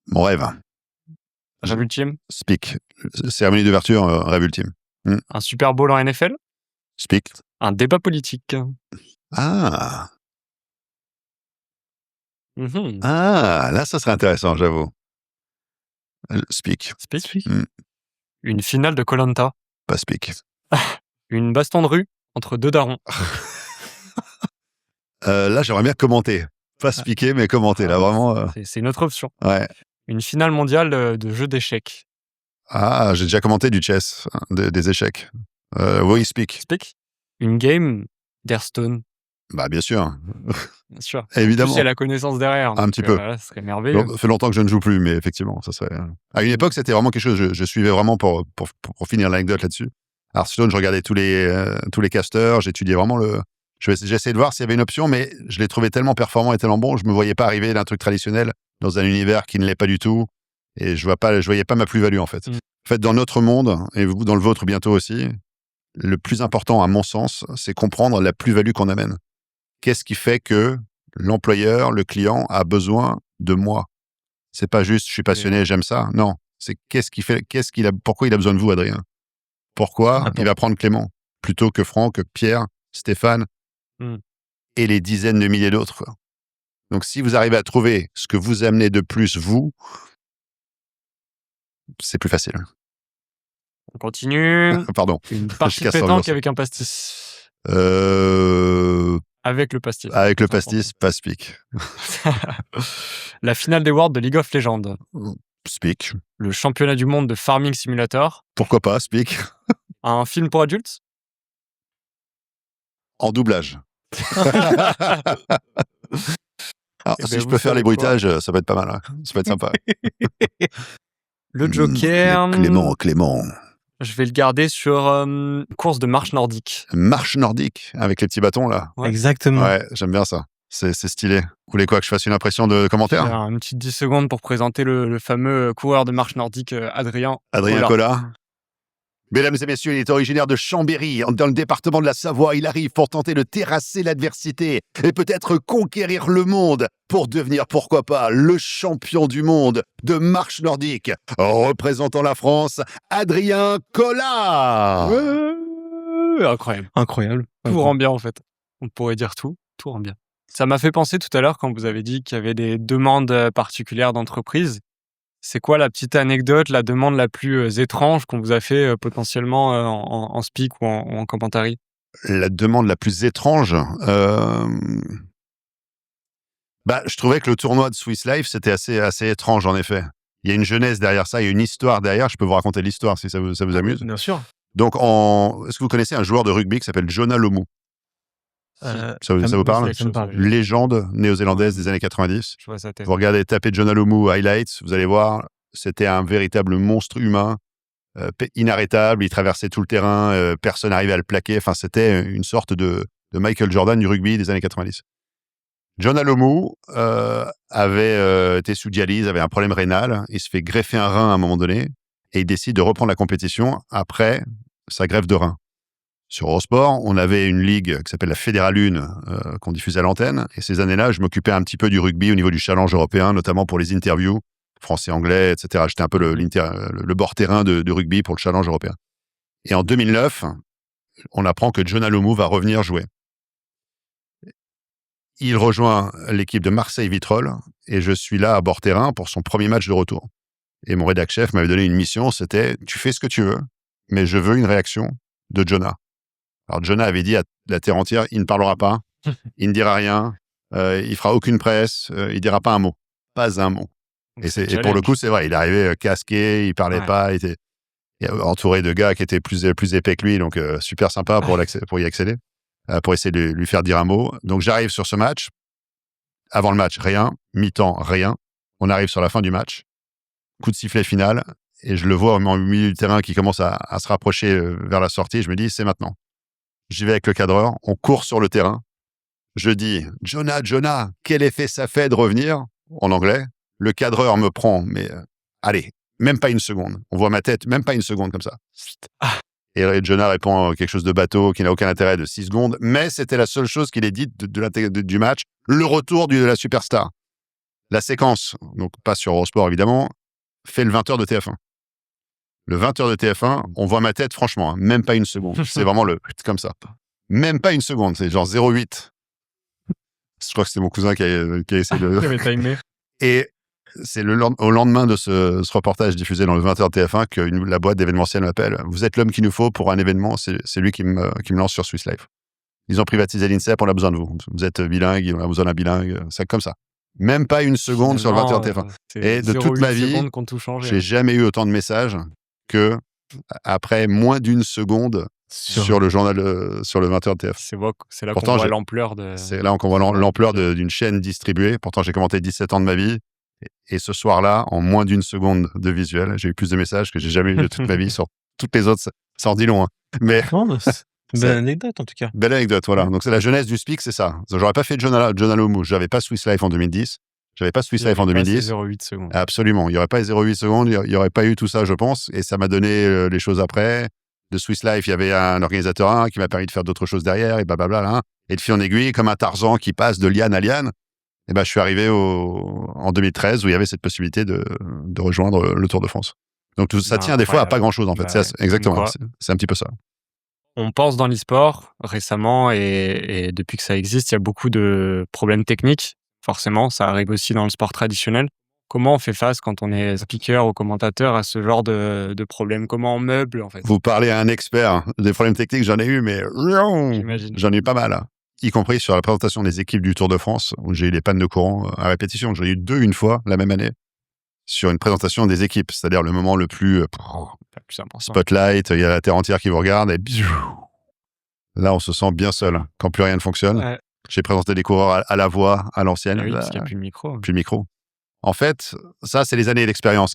Mon rêve. Rêve ultime. Speak. Cérémonie d'ouverture, rêve ultime. Un Super Bowl en NFL. Speak. Un débat politique. Ah, Mhm. là, ça serait intéressant, j'avoue. Speak. Speak. Une finale de Koh-Lanta. Pas speak. Une baston de rue entre deux darons. Là, j'aimerais bien commenter. Pas speaker, mais commenter. Là, vraiment. C'est une autre option. Ouais. Une finale mondiale de jeux d'échecs. J'ai déjà commenté du chess, des échecs. Oui, speak. Speak. Une game d'Hearthstone. Bah, bien sûr. Bien sûr. Évidemment. Il y a la connaissance derrière. Un petit peu. Ça serait merveilleux. Ça fait longtemps que je ne joue plus, mais effectivement, ça serait... À une époque, c'était vraiment quelque chose, je suivais vraiment pour finir l'anecdote là-dessus. Hearthstone, je regardais tous les casters, j'étudiais vraiment j'essayais de voir s'il y avait une option, mais je l'ai trouvé tellement performant et tellement bon, je me voyais pas arriver d'un truc traditionnel dans un univers qui ne l'est pas du tout, et je voyais pas ma plus-value, en fait. En fait, dans notre monde, et vous, dans le vôtre bientôt aussi, le plus important, à mon sens, c'est comprendre la plus-value qu'on amène. Qu'est-ce qui fait que l'employeur, le client, a besoin de moi? C'est pas juste, je suis passionné, j'aime ça. Non, c'est pourquoi il a besoin de vous, Adrien? Pourquoi il va prendre Clément plutôt que Franck, Pierre, Stéphane et les dizaines de milliers d'autres, quoi. Donc, si vous arrivez à trouver ce que vous amenez de plus, vous, c'est plus facile. On continue. Pardon. Une partie de casse pétanque l'ambiance. avec un pastis. Avec le pastis. Avec le C'est pastis, pas Speak. La finale des Worlds de League of Legends. Speak. Le championnat du monde de Farming Simulator. Pourquoi pas Speak? Un film pour adultes. En doublage. Alors, Eh si ben, je vous peux faire savez les quoi bruitages, ça va être pas mal. Hein. Ça va être sympa. Le Joker. Clément. Je vais le garder sur course de marche nordique. Marche nordique avec les petits bâtons là. Ouais. Exactement. Ouais, j'aime bien ça. C'est stylé. Vous voulez quoi que je fasse une impression de commentaire? Une petite 10 secondes pour présenter le fameux coureur de marche nordique Adrien Collat. Mesdames et messieurs, il est originaire de Chambéry, dans le département de la Savoie. Il arrive pour tenter de terrasser l'adversité et peut-être conquérir le monde pour devenir, pourquoi pas, le champion du monde de marche nordique. Représentant la France, Adrien Collat. Incroyable. Incroyable. Tout rend bien en fait. On pourrait dire tout rend bien. Ça m'a fait penser tout à l'heure quand vous avez dit qu'il y avait des demandes particulières d'entreprise. C'est quoi la petite anecdote, la demande la plus étrange qu'on vous a fait potentiellement en speak ou en commentary? La demande la plus étrange, je trouvais que le tournoi de Swiss Life, c'était assez étrange en effet. Il y a une jeunesse derrière ça, il y a une histoire derrière. Je peux vous raconter l'histoire si ça vous amuse. Bien sûr. Donc, est-ce que vous connaissez un joueur de rugby qui s'appelle Jonah Lomu? Ça vous parle? Ça me parle. Légende néo-zélandaise des années 90. Je vois sa tête. Vous regardez, tapez Jonah Lomu highlights, vous allez voir, c'était un véritable monstre humain, inarrêtable, il traversait tout le terrain, personne n'arrivait à le plaquer. Enfin, c'était une sorte de Michael Jordan du rugby des années 90. Jonah Lomu avait été sous dialyse, avait un problème rénal, il se fait greffer un rein à un moment donné et il décide de reprendre la compétition après sa greffe de rein. Sur Eurosport, on avait une ligue qui s'appelle la Fédérale 1 qu'on diffusait à l'antenne. Et ces années-là, je m'occupais un petit peu du rugby au niveau du challenge européen, notamment pour les interviews français-anglais, etc. J'étais un peu le bord-terrain de rugby pour le challenge européen. Et en 2009, on apprend que Jonah Lomu va revenir jouer. Il rejoint l'équipe de Marseille-Vitrolles et je suis là à bord-terrain pour son premier match de retour. Et mon rédac-chef m'avait donné une mission, c'était « Tu fais ce que tu veux, mais je veux une réaction de Jonah ». Alors, Jonah avait dit à la terre entière, il ne parlera pas, il ne dira rien, il fera aucune presse, il dira pas un mot. Pas un mot. Et pour le coup, c'est vrai, il arrivait casqué, il parlait pas, il était entouré de gars qui étaient plus épais que lui, donc super sympa pour y accéder, pour essayer de lui faire dire un mot. Donc, j'arrive sur ce match. Avant le match, rien. Mi-temps, rien. On arrive sur la fin du match. Coup de sifflet final. Et je le vois au milieu du terrain qui commence à se rapprocher vers la sortie. Je me dis, c'est maintenant. J'y vais avec le cadreur, on court sur le terrain. Je dis « Jonah, quel effet ça fait de revenir ?» en anglais. Le cadreur me prend, mais allez, même pas une seconde. On voit ma tête, même pas une seconde comme ça. Et Jonah répond quelque chose de bateau qui n'a aucun intérêt de 6 secondes, mais c'était la seule chose qu'il ait dite du match, le retour de la superstar. La séquence, donc pas sur Eurosport évidemment, fait le 20h de TF1. Le 20h de TF1, on voit ma tête, franchement, même pas une seconde. C'est vraiment comme ça. Même pas une seconde, c'est genre 0,8. Je crois que c'était mon cousin qui a essayé de... Et c'est au lendemain de ce reportage diffusé dans le 20h de TF1 que la boîte d'événementiel m'appelle. Vous êtes l'homme qu'il nous faut pour un événement, c'est lui qui me lance sur Swiss Life. Ils ont privatisé l'INSEP, on a besoin de vous. Vous êtes bilingue, on a besoin d'un bilingue. C'est comme ça. Même pas une seconde sur le 20h de TF1. Et de toute ma vie, j'ai jamais eu autant de messages que après moins d'une seconde sur le journal, sur le 20h de TF1. C'est là qu'on voit l'ampleur de... C'est là qu'on voit l'ampleur d'une chaîne distribuée. Pourtant, j'ai commenté 17 ans de ma vie. Et ce soir-là, en moins d'une seconde de visuel, j'ai eu plus de messages que j'ai jamais eu de toute ma vie sur toutes les autres. Ça en dit long, hein. Mais... Belle anecdote, en tout cas. Belle anecdote, voilà. Donc, c'est la jeunesse du speak, c'est ça. J'aurais pas fait Jonah Lomu. J'avais pas Swiss Life en 2010. J'avais pas Swiss Life en 2010. 0,8 secondes. Absolument. Il n'y aurait pas 0,8 secondes. Il n'y aurait pas eu tout ça, je pense. Et ça m'a donné les choses après. De Swiss Life, il y avait un organisateur qui m'a permis de faire d'autres choses derrière et blablabla. Et de fil en aiguille, comme un Tarzan qui passe de liane à liane, et je suis arrivé en 2013 où il y avait cette possibilité de rejoindre le Tour de France. Donc, ça tient des fois à pas grand-chose, en fait. Exactement. C'est un petit peu ça. On pense dans l'e-sport récemment et depuis que ça existe, il y a beaucoup de problèmes techniques. Forcément, ça arrive aussi dans le sport traditionnel. Comment on fait face quand on est speaker ou commentateur à ce genre de problèmes? Comment on meuble, en fait? Vous parlez à un expert. Des problèmes techniques, j'en ai eu, mais j'en ai eu pas mal. y compris sur la présentation des équipes du Tour de France, où j'ai eu des pannes de courant à répétition. J'en ai eu 2 une fois, la même année, sur une présentation des équipes, c'est-à-dire le moment le plus Plus important. spotlight, il y a la terre entière qui vous regarde, et là, on se sent bien seul quand plus rien ne fonctionne. Ouais. J'ai présenté des coureurs à la voix, à l'ancienne, Ah oui, parce qu'il n'y a plus de micro. plus de micro. En fait, ça, c'est les années d'expérience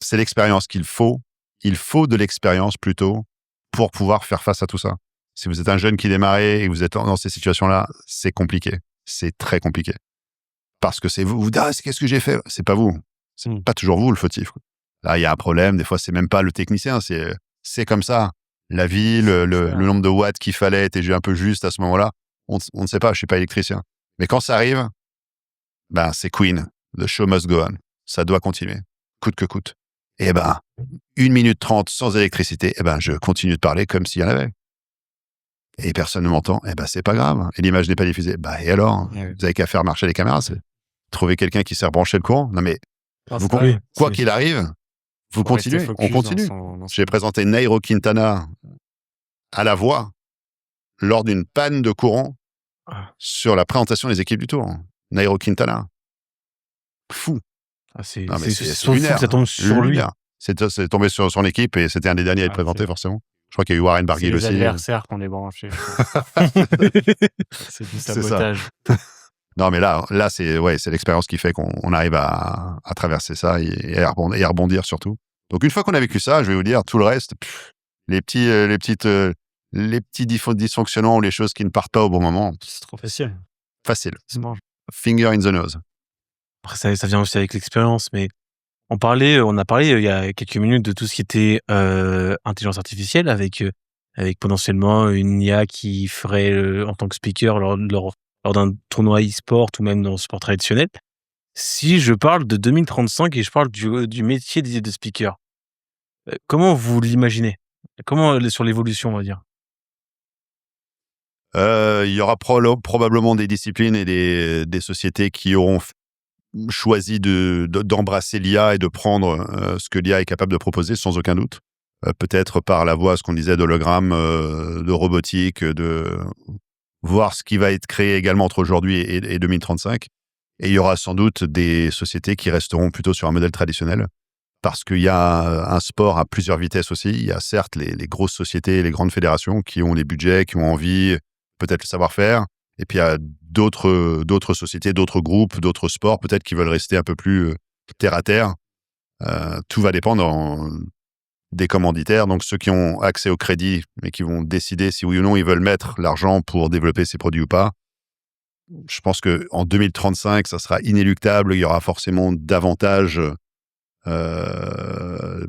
c'est l'expérience qu'il faut. Il faut de l'expérience plutôt pour pouvoir faire face à tout ça. Si vous êtes un jeune qui démarrait et que vous êtes dans ces situations-là, c'est compliqué. C'est très compliqué. Parce que c'est vous dites, qu'est-ce que j'ai fait? C'est pas vous. C'est pas toujours vous le fautif. Là, il y a un problème. Des fois, c'est même pas le technicien. C'est comme ça. La vie, le nombre de watts qu'il fallait était un peu juste à ce moment-là. On ne sait pas. Je suis pas électricien. Mais quand ça arrive, ben, c'est Queen. The show must go on. Ça doit continuer. Coûte que coûte. Et 1 minute 30 sans électricité, je continue de parler comme s'il y en avait. Et personne ne m'entend, c'est pas grave. Et l'image n'est pas diffusée. Et alors? Ouais. Vous avez qu'à faire marcher les caméras, c'est trouver quelqu'un qui sait rebrancher le courant. Non, mais quoi qu'il arrive, vous continuez, on continue. J'ai présenté Nairo Quintana à la voix lors d'une panne de courant sur la présentation des équipes du Tour. Nairo Quintana. Fou. C'est fou que ça tombe sur lui. C'est tombé sur son équipe et c'était un des derniers à être présenté, forcément. Je crois qu'il y a eu Warren Barguil aussi. C'est les adversaires qu'on est branchés. C'est du sabotage. Non, mais là c'est l'expérience qui fait qu'on arrive à traverser ça et à rebondir surtout. Donc, une fois qu'on a vécu ça, je vais vous dire, tout le reste, les petits dysfonctionnements ou les choses qui ne partent pas au bon moment. C'est trop facile. Facile. C'est bon. Finger in the nose. Après, ça vient aussi avec l'expérience, mais on a parlé il y a quelques minutes de tout ce qui était intelligence artificielle avec potentiellement une IA qui ferait en tant que speaker lors d'un tournoi e-sport ou même dans le sport traditionnel. Si je parle de 2035 et je parle du métier de speaker, comment vous l'imaginez? Comment sur l'évolution, on va dire? Il y aura probablement des disciplines et des sociétés qui auront choisi d'embrasser l'IA et de prendre ce que l'IA est capable de proposer, sans aucun doute. Peut-être par la voie, ce qu'on disait, d'hologramme, de robotique, de voir ce qui va être créé également entre aujourd'hui et 2035. Et il y aura sans doute des sociétés qui resteront plutôt sur un modèle traditionnel, parce qu'il y a un sport à plusieurs vitesses aussi. Il y a certes les grosses sociétés, les grandes fédérations qui ont les budgets, qui ont envie, peut-être le savoir-faire. Et puis, il y a d'autres sociétés, d'autres groupes, d'autres sports, peut-être qui veulent rester un peu plus terre à terre. Tout va dépendre des commanditaires, donc ceux qui ont accès au crédit, mais qui vont décider si oui ou non ils veulent mettre l'argent pour développer ces produits ou pas. Je pense qu'en 2035, ça sera inéluctable. Il y aura forcément davantage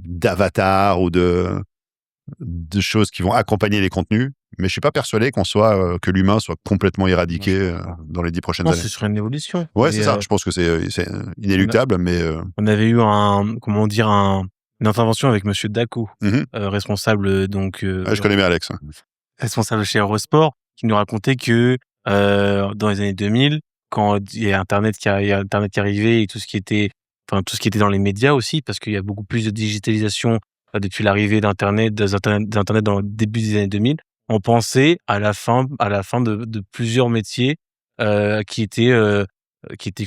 d'avatars ou de choses qui vont accompagner les contenus. Mais je suis pas persuadé que l'humain soit complètement éradiqué dans les 10 prochaines années. Non, c'est sur une évolution. Ouais, c'est ça. Je pense que c'est inéluctable, mais on avait eu une intervention avec Monsieur Daco, responsable je connais bien Alex. Responsable chez Eurosport, qui nous racontait que dans les années 2000, quand il y a Internet qui est arrivé et tout ce qui était dans les médias aussi, parce qu'il y a beaucoup plus de digitalisation depuis l'arrivée d'Internet dans le début des années 2000. On pensait à la fin de plusieurs métiers qui étaient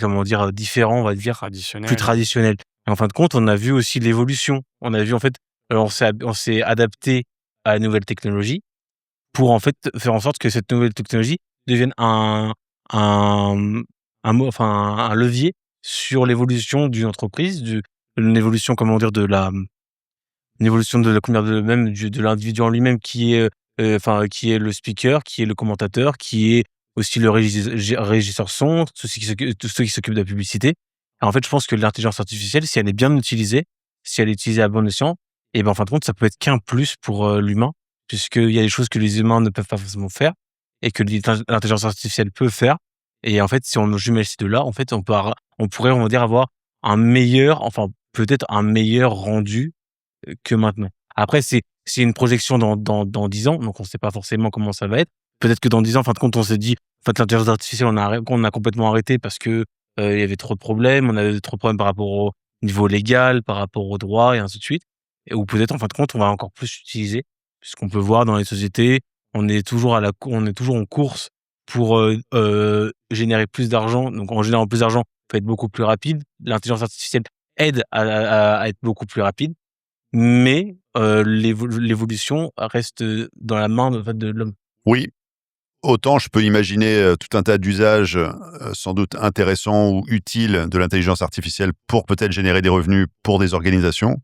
comment dire, différents, on va dire, plus traditionnels. Et en fin de compte, on a vu aussi l'évolution. On a vu en fait, on s'est adapté à la nouvelle technologie pour en fait faire en sorte que cette nouvelle technologie devienne un levier sur l'évolution d'une entreprise, une évolution de l'individu en lui-même qui est le speaker, qui est le commentateur, qui est aussi le régisseur son, tous ceux qui s'occupent de la publicité. Et en fait, je pense que l'intelligence artificielle, si elle est bien utilisée, si elle est utilisée à bon escient, et en fin de compte, ça peut être qu'un plus pour l'humain, puisqu'il y a des choses que les humains ne peuvent pas forcément faire et que l'intelligence artificielle peut faire. Et en fait, si on jumelle ces deux-là, en fait, on pourrait, on va dire, avoir peut-être un meilleur rendu que maintenant. Après, c'est une projection dans 10 ans, donc on ne sait pas forcément comment ça va être. Peut-être que dans 10 ans, en fin de compte, on s'est dit, l'intelligence artificielle, on a complètement arrêté parce que il y avait trop de problèmes, on avait trop de problèmes par rapport au niveau légal, par rapport au droit et ainsi de suite. Ou peut-être, en fin de compte, on va encore plus l'utiliser, puisqu'on peut voir dans les sociétés, on est toujours en course pour générer plus d'argent. Donc en générant plus d'argent, peut être beaucoup plus rapide. L'intelligence artificielle aide à être beaucoup plus rapide, mais l'évolution reste dans la main de l'homme. Oui, autant je peux imaginer tout un tas d'usages sans doute intéressants ou utiles de l'intelligence artificielle pour peut-être générer des revenus pour des organisations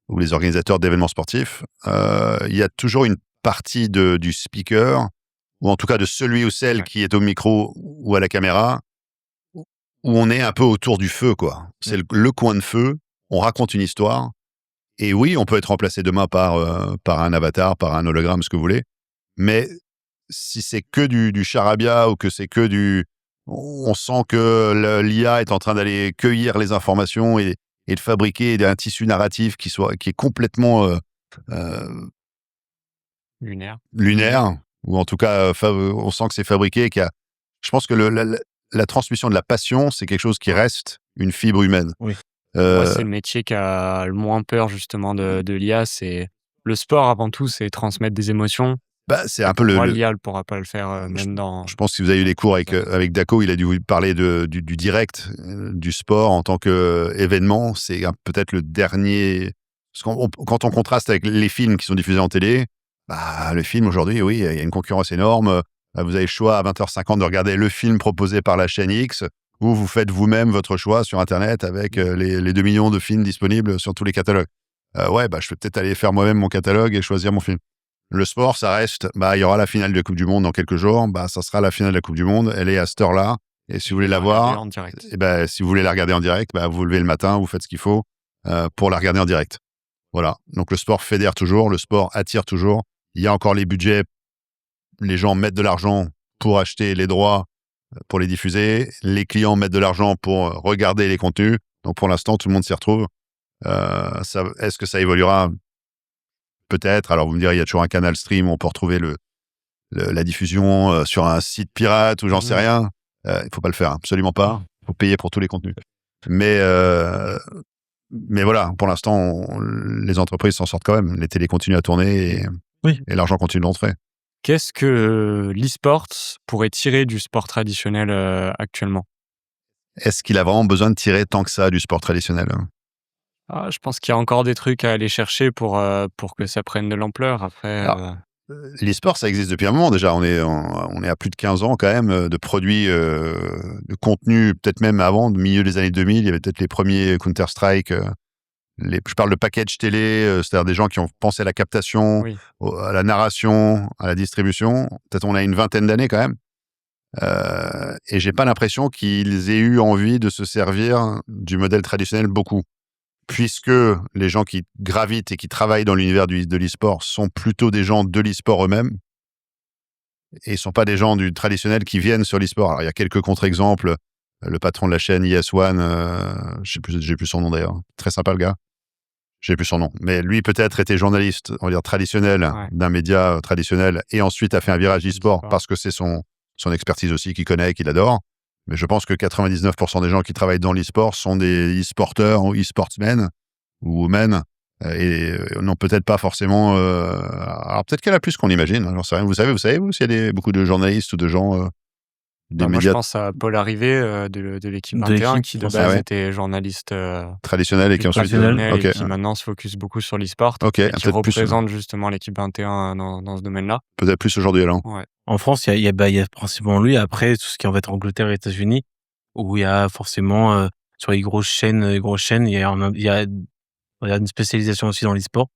ou les organisateurs d'événements sportifs. Il y a toujours une partie du speaker, ou en tout cas de celui ou celle qui est au micro ou à la caméra, où on est un peu autour du feu, quoi. C'est le coin de feu, on raconte une histoire, et oui, on peut être remplacé demain par un avatar, par un hologramme, ce que vous voulez, mais si c'est que du charabia ou que c'est que on sent que l'IA est en train d'aller cueillir les informations et de fabriquer un tissu narratif qui est complètement lunaire, ou en tout cas, on sent que c'est fabriqué. Je pense que la transmission de la passion, c'est quelque chose qui reste une fibre humaine. Oui. Moi, c'est le métier qui a le moins peur justement de l'IA. C'est le sport avant tout, c'est transmettre des émotions. C'est un peu moi, l'IA ne pourra pas le faire Je pense que si vous avez eu les cours avec Daco, il a dû vous parler du direct, du sport en tant qu'événement. C'est peut-être le dernier. Parce quand on contraste avec les films qui sont diffusés en télé, le film aujourd'hui, oui, il y a une concurrence énorme. Vous avez le choix à 20h50 de regarder le film proposé par la chaîne X, ou vous faites vous-même votre choix sur Internet avec les 2 millions de films disponibles sur tous les catalogues. Je vais peut-être aller faire moi-même mon catalogue et choisir mon film. Le sport, ça reste, il y aura la finale de la Coupe du Monde dans quelques jours. Ça sera la finale de la Coupe du Monde. Elle est à cette heure-là. Et si vous voulez la voir, si vous voulez la regarder en direct, vous vous levez le matin, vous faites ce qu'il faut pour la regarder en direct. Voilà. Donc le sport fédère toujours, le sport attire toujours. Il y a encore les budgets. Les gens mettent de l'argent pour acheter les droits, pour les diffuser. Les clients mettent de l'argent pour regarder les contenus. Donc pour l'instant, tout le monde s'y retrouve. Est-ce que ça évoluera ? Peut-être. Alors, vous me direz, il y a toujours un canal stream où on peut retrouver la diffusion sur un site pirate ou j'en sais rien. Il faut pas le faire, absolument pas. Il faut payer pour tous les contenus. Mais voilà, pour l'instant, les entreprises s'en sortent quand même. Les télés continuent à tourner et l'argent continue d'entrer. Qu'est-ce que l'e-sport pourrait tirer du sport traditionnel actuellement ? Est-ce qu'il a vraiment besoin de tirer tant que ça du sport traditionnel ? Je pense qu'il y a encore des trucs à aller chercher pour que ça prenne de l'ampleur. Après, l'e-sport, ça existe depuis un moment déjà. On est à plus de 15 ans quand même de produits, de contenu, peut-être même avant, au milieu des années 2000. Il y avait peut-être les premiers Counter-Strike. Je parle de package télé, c'est-à-dire des gens qui ont pensé à la captation, à la narration, à la distribution. Peut-être on a une vingtaine d'années quand même. Et j'ai pas l'impression qu'ils aient eu envie de se servir du modèle traditionnel beaucoup. Puisque les gens qui gravitent et qui travaillent dans l'univers de l'e-sport sont plutôt des gens de l'e-sport eux-mêmes et ne sont pas des gens du traditionnel qui viennent sur l'e-sport. Alors, il y a quelques contre-exemples. Le patron de la chaîne ES1, j'ai plus son nom d'ailleurs. Très sympa le gars. J'ai plus son nom. Mais lui, peut-être, était journaliste, on va dire, traditionnel d'un média traditionnel et ensuite a fait un virage e-sport parce que c'est son expertise aussi qu'il connaît et qu'il adore. Mais je pense que 99% des gens qui travaillent dans l'e-sport sont des e-sporteurs ou e-sportsmen ou women et n'ont peut-être pas forcément... alors peut-être qu'il y en a plus qu'on imagine, j'en sais rien. Vous savez s'il y a beaucoup de journalistes ou de gens des médias... Moi, je pense à Paul Arrivé de l'équipe 21 qui de base était journaliste traditionnel et qui ensuite... et qui maintenant se focus beaucoup sur l'e-sport et qui représente justement l'équipe 21 dans ce domaine-là. Peut-être plus aujourd'hui, alors. Ouais. En France, il y a principalement lui. Après, tout ce qui est en fait Angleterre et États-Unis, où il y a forcément sur les grosses chaînes, il y a une spécialisation aussi dans l'e-sport,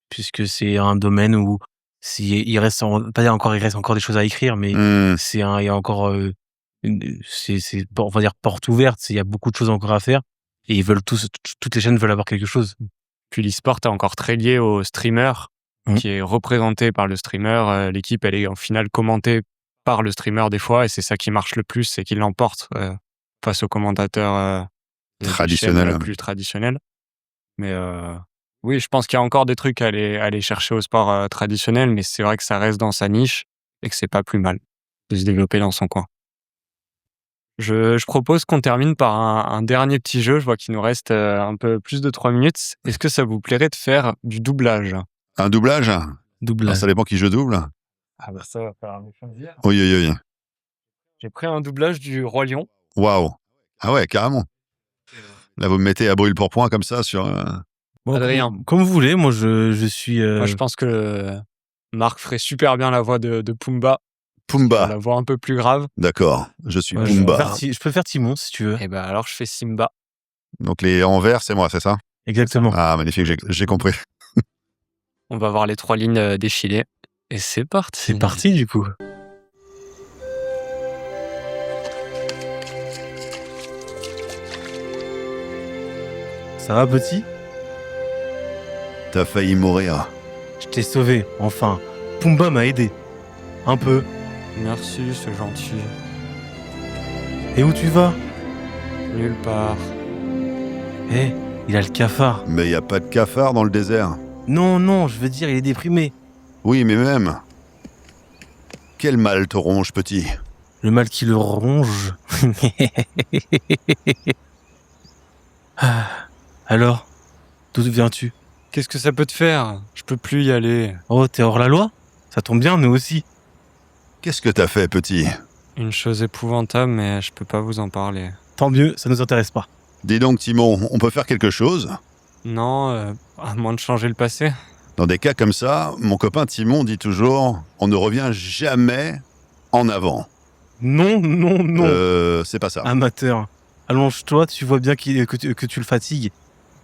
puisque c'est un domaine où il reste encore des choses à écrire, mais il y a encore on va dire porte ouverte. Il y a beaucoup de choses encore à faire et toutes les chaînes veulent avoir quelque chose. Puis l'e-sport est encore très lié au streamer. Qui est représenté par le streamer. L'équipe, elle est en finale commentée par le streamer des fois, et c'est ça qui marche le plus, c'est qu'il l'emporte face aux commentateurs traditionnels. Plus traditionnels. Mais oui, je pense qu'il y a encore des trucs à aller chercher au sport traditionnel, mais c'est vrai que ça reste dans sa niche et que c'est pas plus mal de se développer dans son coin. Je propose qu'on termine par un dernier petit jeu. Je vois qu'il nous reste un peu plus de 3 minutes. Est-ce que ça vous plairait de faire du doublage ? Un doublage. Alors, ça dépend qui je double. Ah bah ça va falloir me choisir. Oui, oui, oui. J'ai pris un doublage du Roi Lion. Waouh. Ah ouais, carrément. Là, vous me mettez à brûle-pourpoint comme ça sur. Bon, Adrien. comme vous voulez, moi je suis. Moi, je pense que Marc ferait super bien la voix de Pumba. Pour Pumba. la voix un peu plus grave. D'accord, je suis Ouais, je Pumba. peux faire Timon si tu veux. Et ben alors, je fais Simba. Donc les en vert, c'est moi, c'est ça? Exactement. Ah, magnifique, j'ai compris. On va voir les 3 lignes défiler. Et c'est parti. C'est parti du coup. Ça va petit? T'as failli mourir. Je t'ai sauvé, enfin. Pumba m'a aidé. Un peu. Merci, c'est gentil. Et où tu vas? Nulle part. Eh, il a le cafard. Mais y a pas de cafard dans le désert. Non, je veux dire, il est déprimé. Oui, mais même. Quel mal te ronge, petit? Le mal qui le ronge. Ah, alors, d'où viens-tu? Qu'est-ce que ça peut te faire? Je peux plus y aller. Oh, t'es hors la loi? Ça tombe bien, nous aussi. Qu'est-ce que t'as fait, petit? Une chose épouvantable, mais je peux pas vous en parler. Tant mieux, ça nous intéresse pas. Dis donc, Timon, on peut faire quelque chose? Non, à moins de changer le passé. Dans des cas comme ça, mon copain Timon dit toujours « On ne revient jamais en avant Non. ». C'est pas ça. Amateur. Allonge-toi, tu vois bien que tu le fatigues.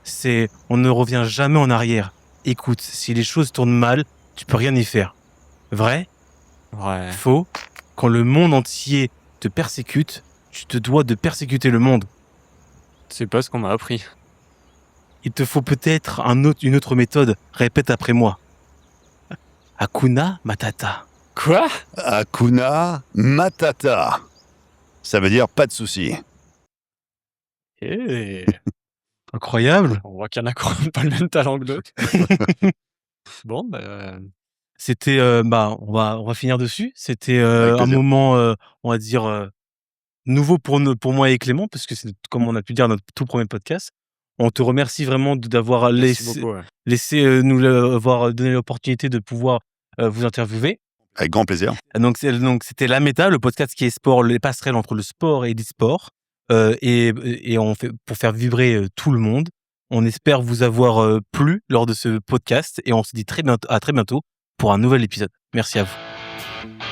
C'est on ne revient jamais en arrière. Écoute, si les choses tournent mal, tu peux rien y faire. Vrai? Ouais. Faux? Quand le monde entier te persécute, tu te dois de persécuter le monde. C'est pas ce qu'on m'a appris. Il te faut peut-être une autre méthode. Répète après moi. Hakuna Matata. Quoi? Hakuna Matata. Ça veut dire pas de souci. Eh. Incroyable. On voit qu'il y en a qui n'ont pas le même talent que d'autres. Bon, bah... C'était, on va finir dessus. C'était Avec un plaisir. moment, on va dire, nouveau pour moi et Clément, parce que c'est, comme on a pu dire, notre tout premier podcast. On te remercie vraiment d'avoir Merci beaucoup, ouais. laissé nous avoir donné l'opportunité de pouvoir vous interviewer. Avec grand plaisir. Donc c'était La Méta, le podcast qui est sport, les passerelles entre le sport et l'e-sport, et on fait pour faire vibrer tout le monde. On espère vous avoir plu lors de ce podcast et on se dit à très bientôt pour un nouvel épisode. Merci à vous.